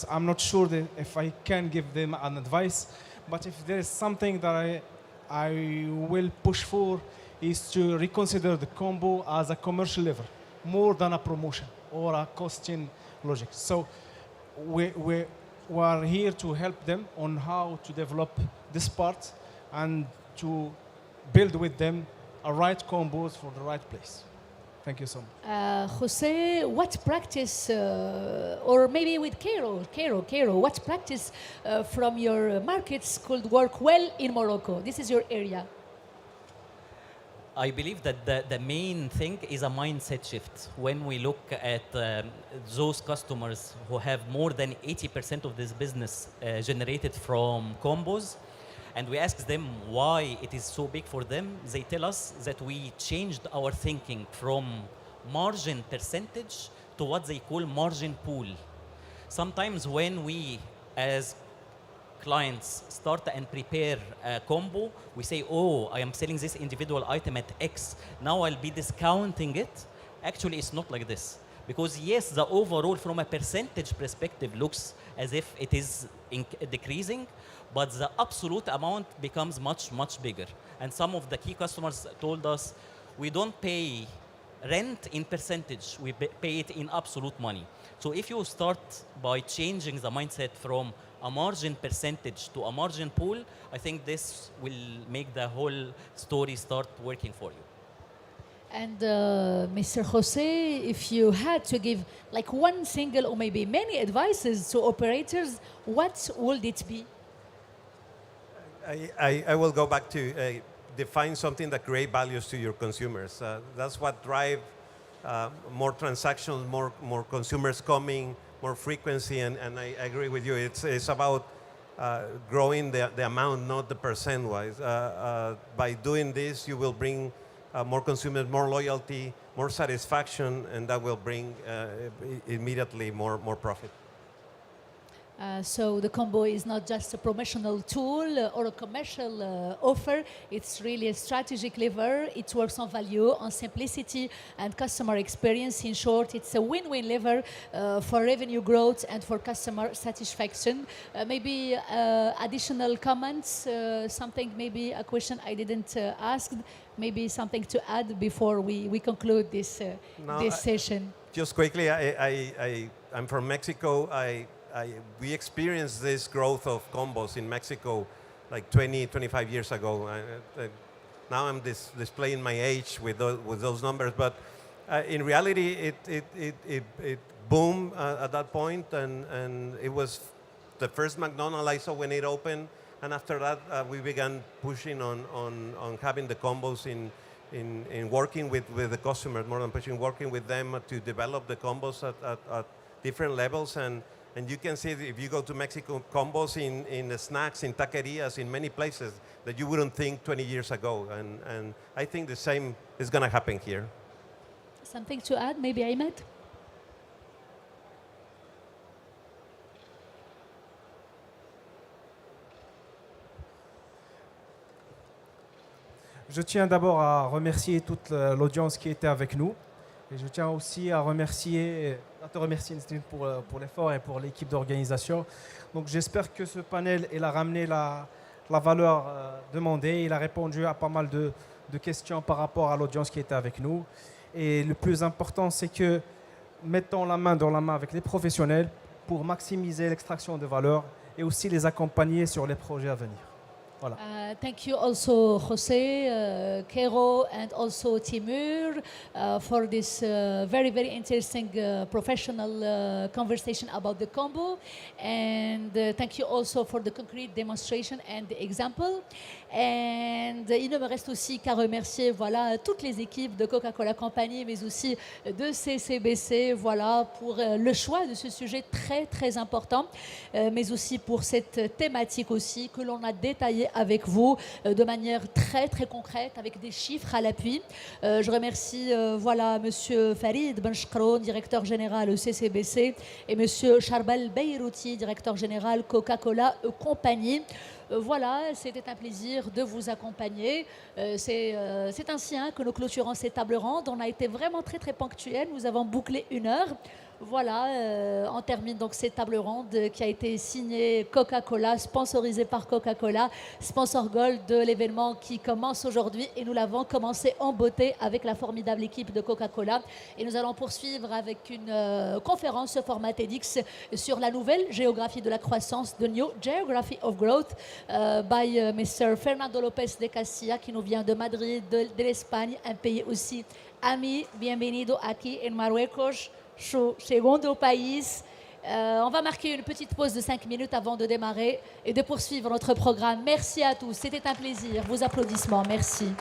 I'm not sure that if I can give them an advice, but if there is something that I will push for, is to reconsider the combo as a commercial lever, more than a promotion or a costing logic. So we are here to help them on how to develop this part and to build with them a right combos for the right place. Thank you so much. Jose, what practice, or maybe with Cairo, what practice from your markets could work well in Morocco? This is your area. I believe that the main thing is a mindset shift. When we look at those customers who have more than 80% of this business generated from combos, and we ask them why it is so big for them, they tell us that we changed our thinking from margin percentage to what they call margin pool. Sometimes when we, as clients, start and prepare a combo, we say, oh, I am selling this individual item at X, now I'll be discounting it. Actually, it's not like this. Because yes, the overall from a percentage perspective looks as if it is decreasing, but the absolute amount becomes much, much bigger. And some of the key customers told us, we don't pay rent in percentage, we pay it in absolute money. So if you start by changing the mindset from a margin percentage to a margin pool, I think this will make the whole story start working for you. And Mr. Jose, if you had to give like one single or maybe many advices to operators, what would it be? I will go back to define something that creates values to your consumers. That's what drives more transactions, more consumers coming, more frequency, and I agree with you. It's about growing the amount, not the percent-wise. By doing this, you will bring more consumers, more loyalty, more satisfaction, and that will bring immediately more profit. So the combo is not just a promotional tool or a commercial offer. It's really a strategic lever. It works on value, on simplicity, and customer experience. In short, it's a win-win lever for revenue growth and for customer satisfaction. Maybe additional comments, something, maybe a question I didn't ask, maybe something to add before we conclude this session. Just quickly, I'm from Mexico. We experienced this growth of combos in Mexico like 20, 25 years ago. Now I'm displaying my age with those numbers, but in reality, it boomed at that point, and it was the first McDonald's I saw when it opened, and after that we began pushing on having the combos in working with the customers, more than pushing, working with them to develop the combos at different levels. And you can see if you go to Mexico, combos in the snacks, in taquerias, in many places that you wouldn't think 20 years ago. And I think the same is going to happen here. Something to add, maybe Ahmed? Je tiens d'abord à remercier toute l'audience qui était avec nous. Et je tiens aussi à te remercier Nesrine, pour l'effort et pour l'équipe d'organisation. Donc j'espère que ce panel il a ramené la valeur demandée. Il a répondu à pas mal de questions par rapport à l'audience qui était avec nous. Et le plus important, c'est que mettons la main dans la main avec les professionnels pour maximiser l'extraction de valeur et aussi les accompagner sur les projets à venir. Voilà. Thank you also, Jose, Kero, and also Timur for this very, very interesting professional conversation about the combo. And thank you also for the concrete demonstration and the example. And il ne me reste aussi qu'à remercier voilà, toutes les équipes de Coca-Cola Company, mais aussi de CCBC, voilà, pour le choix de ce sujet très, très important, mais aussi pour cette thématique aussi que l'on a détaillée avec vous de manière très, très concrète, avec des chiffres à l'appui. Je remercie voilà, Monsieur Farid Benchkroun, directeur général CCBC, et Monsieur Charbel Beyrouti, directeur général Coca-Cola Company. Voilà, c'était un plaisir de vous accompagner. C'est ainsi que nous clôturons cette table ronde. On a été vraiment très très ponctuels. Nous avons bouclé 1 heure. Voilà, on termine donc cette table ronde qui a été signée Coca-Cola, sponsorisée par Coca-Cola, sponsor gold de l'événement qui commence aujourd'hui. Et nous l'avons commencé en beauté avec la formidable équipe de Coca-Cola. Et nous allons poursuivre avec une conférence format TEDx sur la nouvelle géographie de la croissance, The New Geography of Growth, by Mr. Fernando López de Casilla, qui nous vient de Madrid, de l'Espagne, un pays aussi ami. Bienvenido aquí en Marruecos. Segundo país. On va marquer une petite pause de 5 minutes avant de démarrer et de poursuivre notre programme. Merci à tous, c'était un plaisir. Vos applaudissements, merci.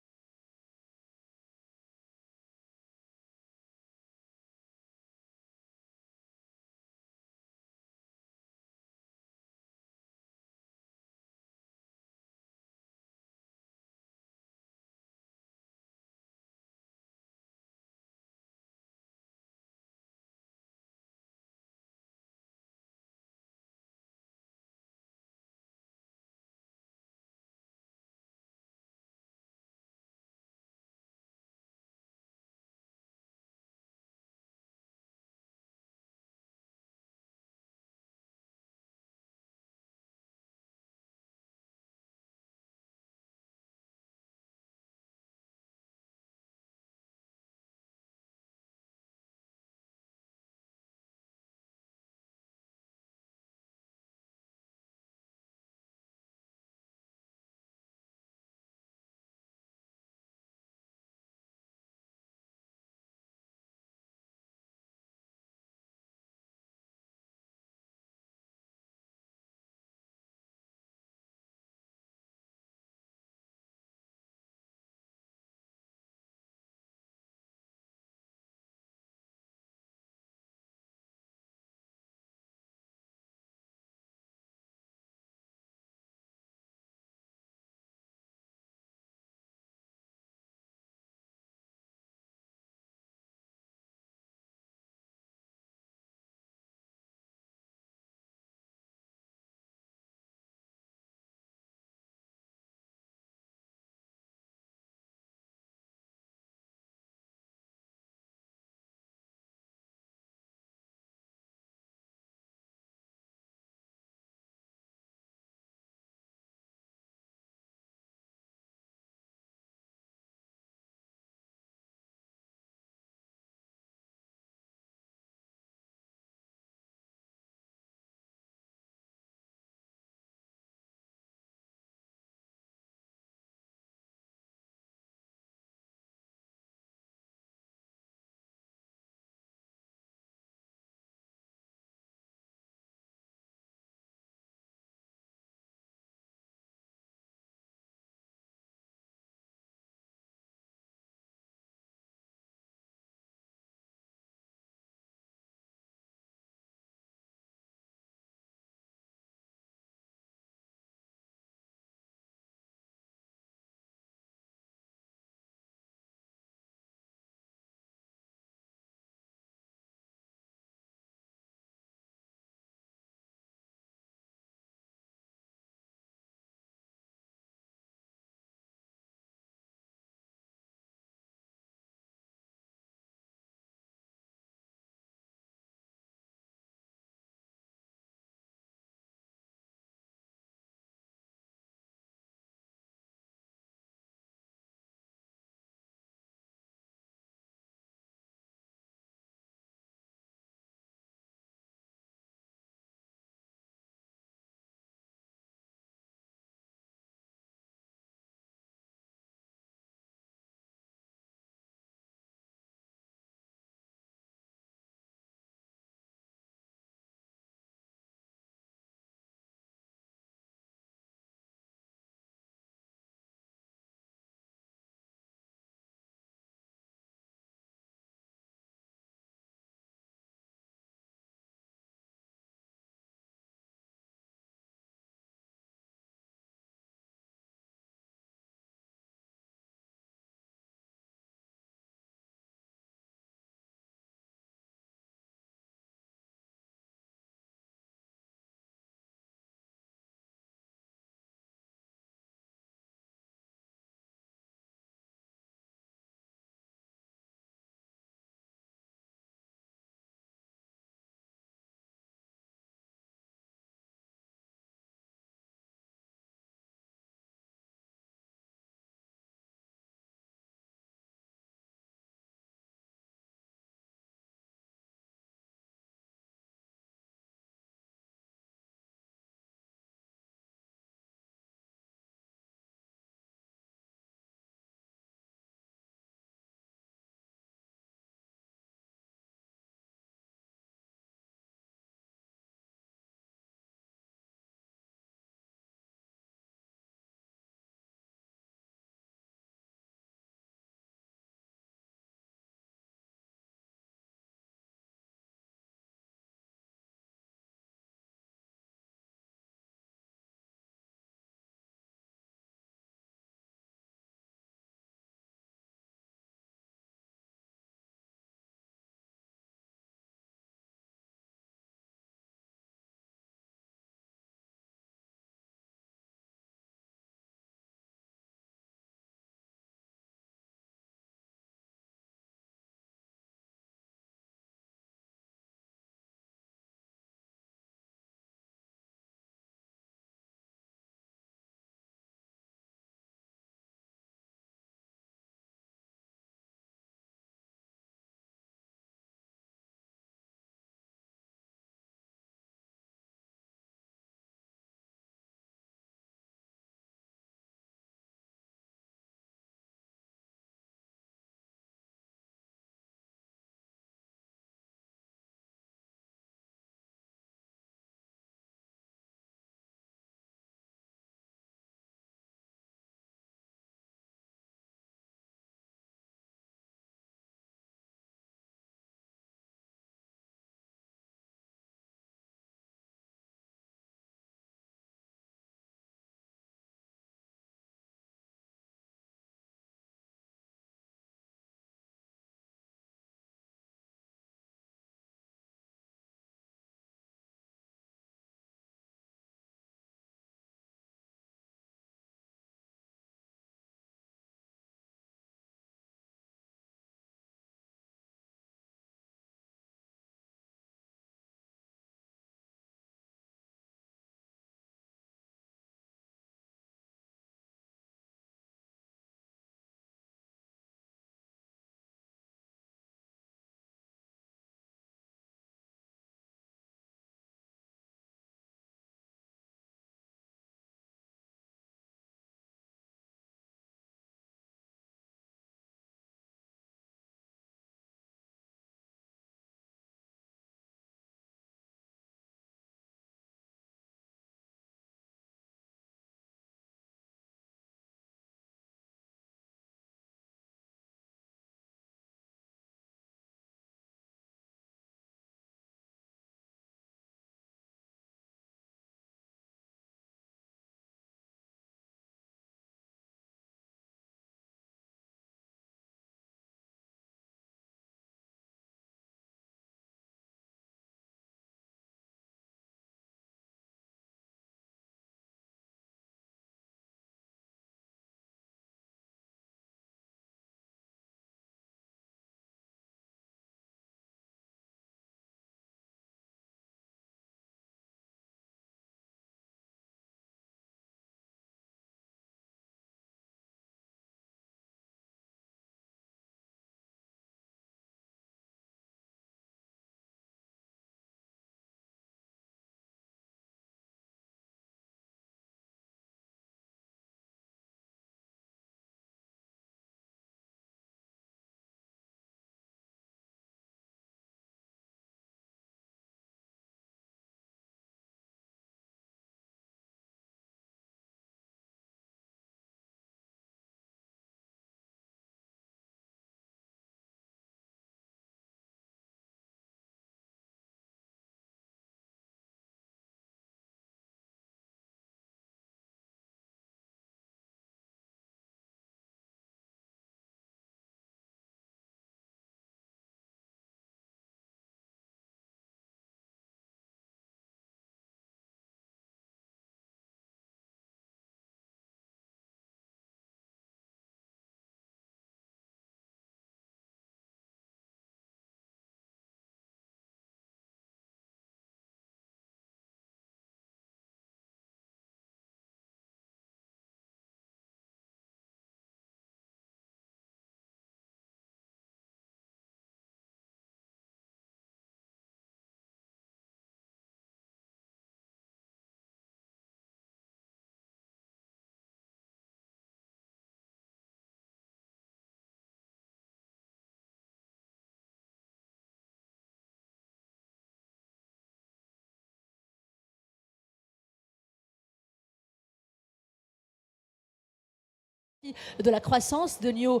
de la croissance, de New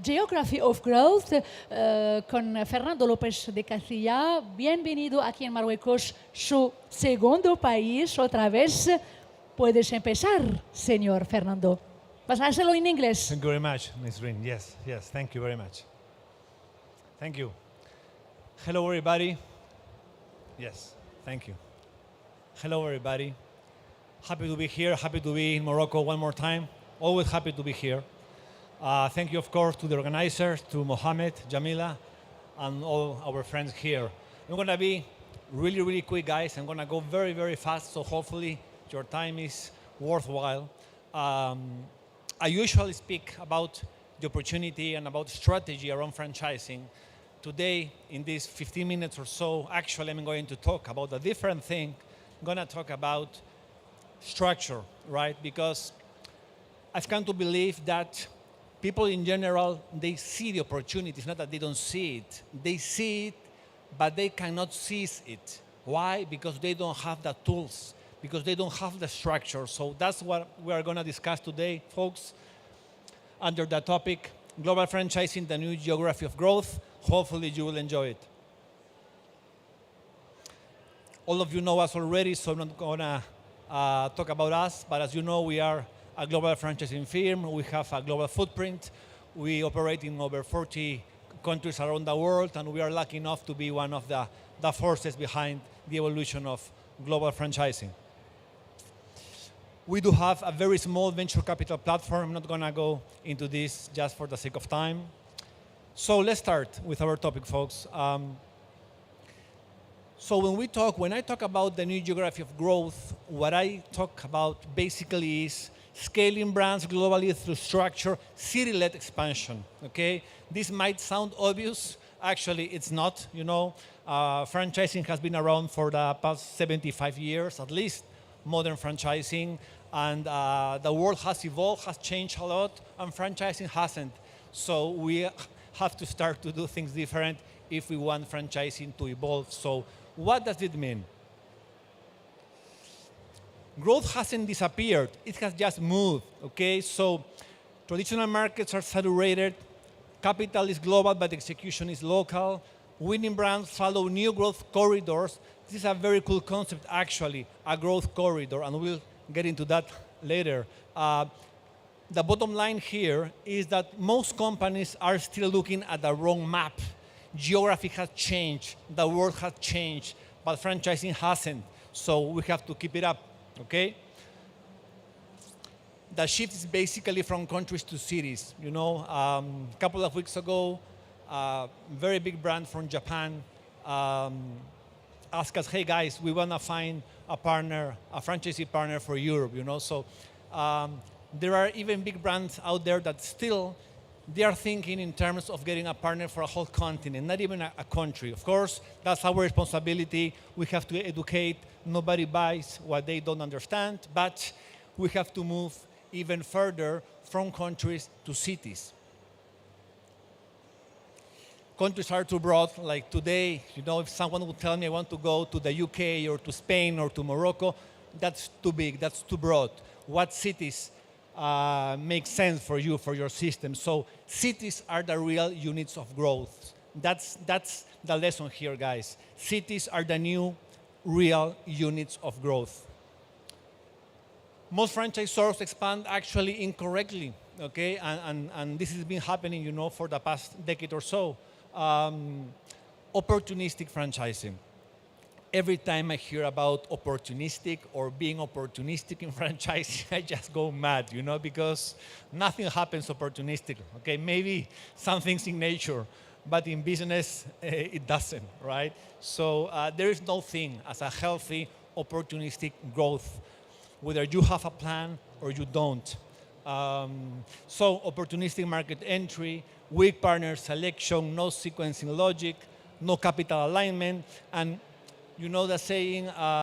Geography of Growth, con Fernando López de Castilla. Bienvenido aquí en Marruecos, su segundo país, otra vez. Puedes empezar, señor Fernando. Vas a hacerlo en inglés. Thank you very much, Ms. Green. Yes, thank you very much. Thank you. Hello, everybody. Yes, thank you. Hello, everybody. Happy to be here, happy to be in Morocco one more time. Always happy to be here. Thank you, of course, to the organizers, to Mohammed, Jamila, and all our friends here. I'm going to be really, really quick, guys. I'm going to go very, very fast, so hopefully your time is worthwhile. I usually speak about the opportunity and about strategy around franchising. Today, in these 15 minutes or so, actually, I'm going to talk about a different thing. I'm going to talk about structure, right? Because I've come to believe that people in general, they see the opportunities, not that they don't see it. They see it, but they cannot seize it. Why? Because they don't have the tools, because they don't have the structure. So that's what we are going to discuss today, folks, under the topic, Global Franchising, the New Geography of Growth. Hopefully you will enjoy it. All of you know us already, so I'm not going to talk about us, but as you know, we are a global franchising firm. We have a global footprint. We operate in over 40 countries around the world, and we are lucky enough to be one of the forces behind the evolution of global franchising. We do have a very small venture capital platform. I'm not going to go into this just for the sake of time. So let's start with our topic, folks. So when I talk about the new geography of growth, what I talk about basically is scaling brands globally through structure, city-led expansion, okay? This might sound obvious. Actually, it's not, you know. Franchising has been around for the past 75 years, at least, modern franchising. And the world has evolved, has changed a lot, and franchising hasn't. So we have to start to do things different if we want franchising to evolve. So what does it mean? Growth hasn't disappeared. It has just moved, okay? So traditional markets are saturated. Capital is global, but execution is local. Winning brands follow new growth corridors. This is a very cool concept, actually, a growth corridor, and we'll get into that later. The bottom line here is that most companies are still looking at the wrong map. Geography has changed, the world has changed, but franchising hasn't. So we have to keep it up, okay? The shift is basically from countries to cities. You know, a couple of weeks ago, a very big brand from Japan asked us, hey guys, we want to find a partner, a franchisee partner for Europe, you know? So there are even big brands out there that still, they are thinking in terms of getting a partner for a whole continent, not even a country. Of course, that's our responsibility. We have to educate. Nobody buys what they don't understand, but we have to move even further from countries to cities. Countries are too broad. Like today, you know, if someone would tell me I want to go to the UK or to Spain or to Morocco, that's too big, that's too broad. What cities make sense for you, for your system? So cities are the real units of growth. That's the lesson here, guys. Cities are the new real units of growth. Most franchisors expand actually incorrectly, okay? And this has been happening, you know, for the past decade or so. Opportunistic franchising. Every time I hear about opportunistic or being opportunistic in franchising, I just go mad, you know, because nothing happens opportunistically, okay? Maybe some things in nature, but in business, it doesn't, right? So there is no thing as a healthy opportunistic growth, whether you have a plan or you don't. So opportunistic market entry, weak partner selection, no sequencing logic, no capital alignment, and you know the saying,